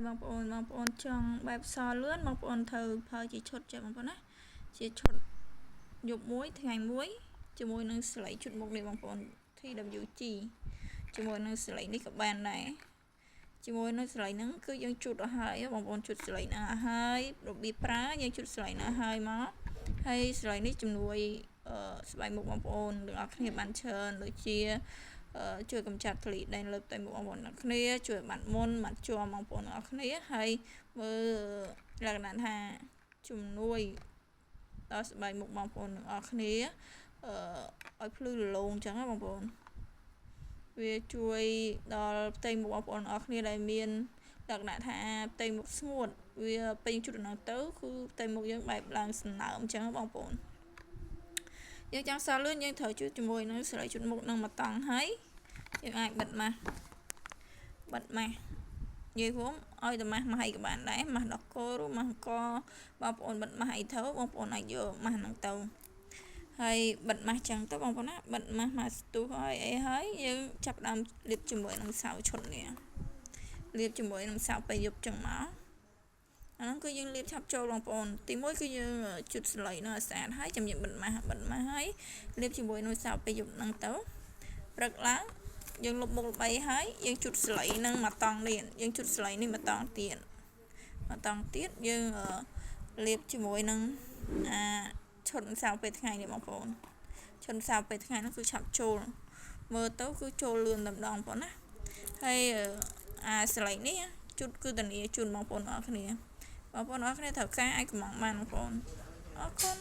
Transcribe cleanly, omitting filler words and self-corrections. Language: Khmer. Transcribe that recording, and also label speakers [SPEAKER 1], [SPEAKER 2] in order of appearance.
[SPEAKER 1] បងប្អូនចង់បែបសលឿនបងប្អូនត្រូវប្រើជាឈុតចេះបងប្អូនណាជាឈុតយប់មួយថ្ងៃមួយជាមួយនឹងស្លៃជូតមុខនេះបងប្អូន TWG ជាមួយនឹងស្លៃនេះក៏បានដែរជាមួយនឹងស្លៃហ្នឹងគឺយើងជូតអស់ហើយបងប្អូនជូតស្លៃណាស់ហើយរបៀបប្រើយើងជូតស្លៃណាស់ហើយមកហើយស្លៃនេះជំនួយស្បែកមុខបងប្អូនទាំងអស់គ្នាបានច្រើនដូចជាជួយកម្ចាត់ធូលីដីលើផ្ទៃមុខបងប្អូនអ្នកគ្នាជួយបាត់មុនបាត់ជាប់បងប្អូនអ្នកគ្នាហើយមើលលក្ខណៈថាជំនួយដល់ស្បែកមុខបងប្អូនអ្នកគ្នាឲ្យភ្លឺរលោងអញ្ចឹងណាបងប្អូនវាជួយដល់ផ្ទៃមុខបងប្អូនអ្នកគ្នាដែលមានលក្ខណៈថាផ្ទៃមុខស្ងួតវាពេញជូតដំណឹងទៅគឺផ្ទៃមុខយើងបែបឡើងសំណើមអញ្ចឹងបងប្អូនយើងចង់សល់លឿនយើងត្រូវជួយជាមួយនឹងស្លៃជូតមុខនឹងមកតង់ហើយយើងអាចបិទម៉ាស់និយាយរួមឲ្យតែម៉ាស់ម៉ាស់អីក៏បានដែរម៉ាស់ដកគោឬម៉ាស់អង្គបងប្អូនបិទម៉ាស់អីទៅបងប្អូនអាចយកម៉ាស់ហ្នឹងទៅហើយបិទម៉ាស់ចឹងទៅបងប្អូនណាបិទម៉ាស់ស្ទុះហើយយើងចាប់ដើមលាបជាមួយនឹងសៅឈុតនេះលាបជាមួយនឹងសៅពេលយប់ចឹងមកអាហ្នឹងគឺយើងលាបឆាប់ចូលបងប្អូនទី1គឺយើងជូតស្លៃនោះឲ្យស្អាតហើយចាំយើងបិទម៉ាស់ហើយលាបជាមួយនឹងសៅពេលយប់ហ្នឹងទៅព្រឹកឡើងយើងលុបមុខល្បីហើយយើងជូតស្លៃនឹងមកតង់ទៀតយើងជូតស្លៃនេះមកតង់ទៀតយើងលាបជាមួយនឹងឈុតសៅពេលថ្ងៃនេះបងប្អូនឈុតសៅពេលថ្ងៃហ្នឹងគឺឆាប់ចូលមើលទៅគឺចូលលឿនតែម្ដងបងប្អូនណាហើយស្លៃនេះជូតគឺធានាជូនបងប្អូនអរគ្នាត្រូវការអាចកំងបានបងប្អូនអរគុណ